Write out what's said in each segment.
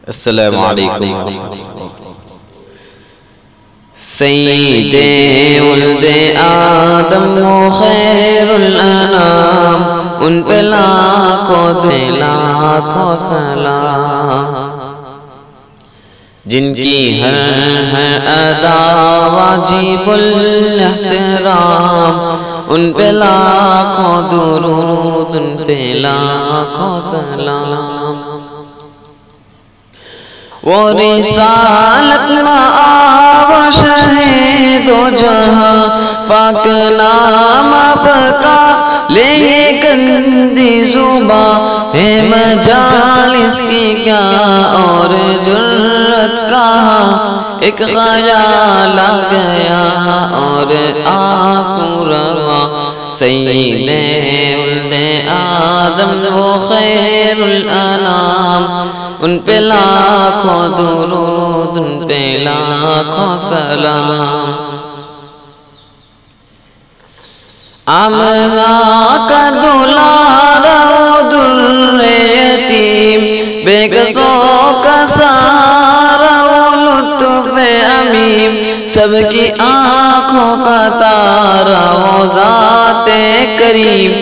السلام علیکم۔ سید ولد آدم و خیر الانام، ان پہ لاکھوں سلام، جن کی ہر ادا واجب الاحترام، ان پہ لاکھوں درود، ان پہ لاکھوں سلام۔ وہ رسالت مآب شہید و جہاں، پاک نام آپ کا لے گندی زباں، ہے مجالس کی کیا اور جرت کہاں، ایک خیال آ گیا اور آنسو رواں، سید ولد آدم وہ خیر الانام، ان پہ لاکھوں درود، ان پہ لاکھوں سلام۔ آمنہ کا دلارا وہ در یتیم، بے کسوں کا سہارا وہ لطف عمیم، سب کی آنکھوں کا تارا وہ ذات کریم،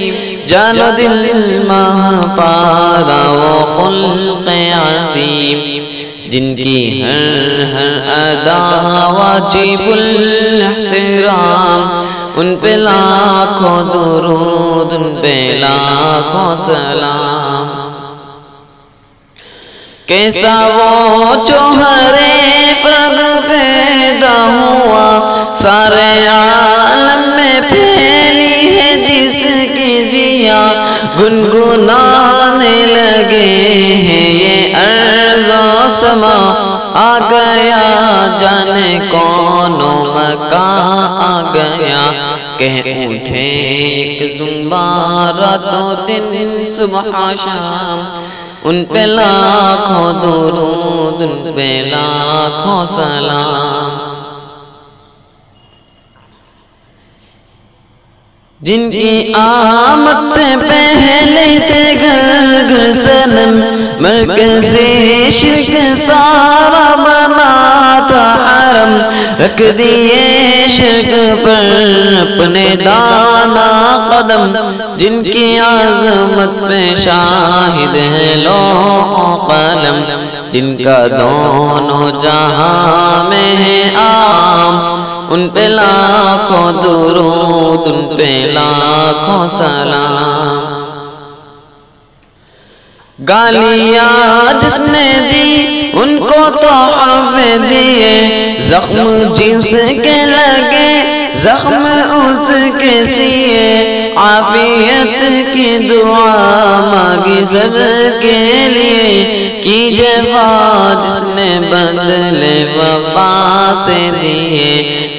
جان و دل ماہ پارا وہ خلق عظیم، جن کی ہر ادا واجب الاحترام، ان پہ لاکھوں درود، ان پہ لاکھوں سلام۔ کیسا وہ جوہر فرد پیدا ہوا، سارے عالم میں پھیلی ہے جس کی ضیا، گنگنانے لگے ہیں یہ ارض و سما، آ گیا جانے کون و مکان آ گیا، کہہ اٹھے ایک زمبار راتوں دن صبح شام، ان پہ لاکھوں درود، ان پہ لاکھوں سلام۔ جن کی آمد سے پہلے تھے گھر گھر صنم، مرکز شرک سارا بنا تھا حرم، رکھ دیے شرک پر اپنے دانا قدم، جن کی عظمت پہ شاہد ہے لوح و قلم، جن کا دونوں جہاں میں ہے عام، ان پہ لاکھوں درود، ان پہ لاکھوں سلام۔ گالیاں جس نے دی ان کو تحفے دیے، زخم جس کے لگے زخم اس کے سیے، عافیت کی دعا مانگی سب کے لیے، کی جفا جس نے بدلے وفا سے دیے،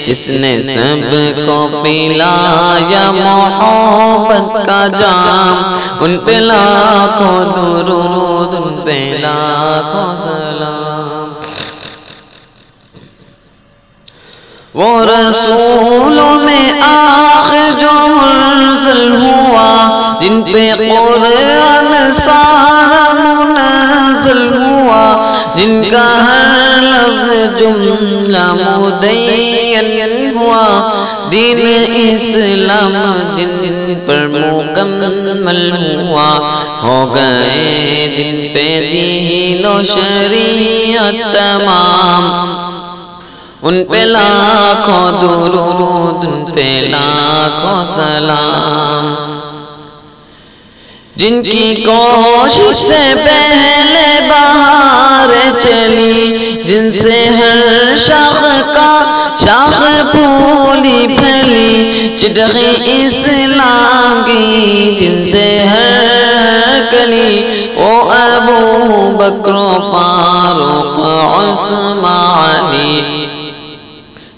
جس نے سب کو پلایا محبت کا جام، ان پہ لاکھوں درود، ان پہ لاکھوں سلام۔ وہ رسولوں میں آخر جو مرسل ہوا، جن پہ قرآن سارا منزل ہوا، جن کا ہر لفظ جملہ مدین ہوا، دین اسلام جن پر مکمل ہوا، ہو گئے جن پہ دین و شریعت تمام، ان پہ لاکھوں درود، ان پہ لاکھوں سلام۔ جن کی کوشش سے پہلے بہار چلی، جن سے ہر شاخ کا شاخ پھولی پھلی، چٹخی اسلام کی جن سے ہر کلی، وہ ابو بکر و فاروق عثمان علی،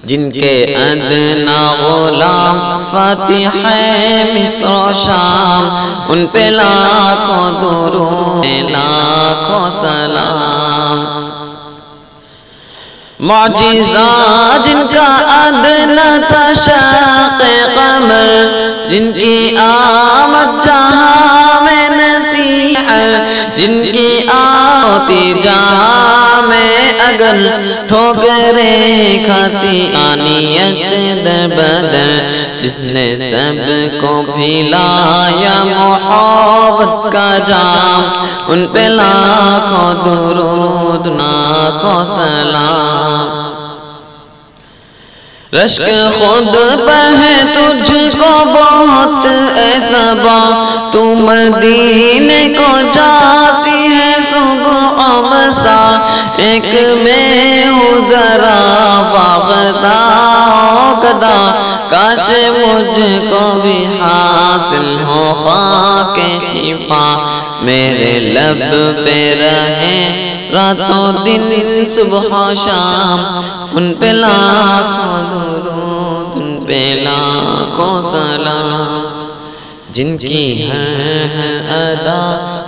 جن کے ادنا غلام فاتح مصر و شام، ان پہ لاکھوں درود، لاکھوں سلام۔ معجزہ جن کا ادنا تھا شاق قمر، جن کی آمد جہاں میں نصیحت، جن کی آتی جہاں اگر ٹھوکریں کھاتی آنیت در بدر، جس نے سب کو پھیلایا محبت کا جام، ان پہ لاکھوں درود لاکھوں سلام۔ رشک خود پر ہے تجھ کو بہت اے صبا، تو مدینے کو جاتی ہے صبح و مساء، ایک میں ہوں ذرا واختہ گدا، کاش مجھ کو بھی حاصل ہو خاک شفا، میرے لب پہ رہے راتوں دن صبح و شام، ان پہ لاکھوں درود ان پہ لاکھوں سلام، جن کی ہے ادا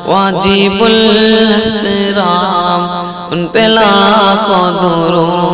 واجب الاحترام، ان پہ لاکھوں درود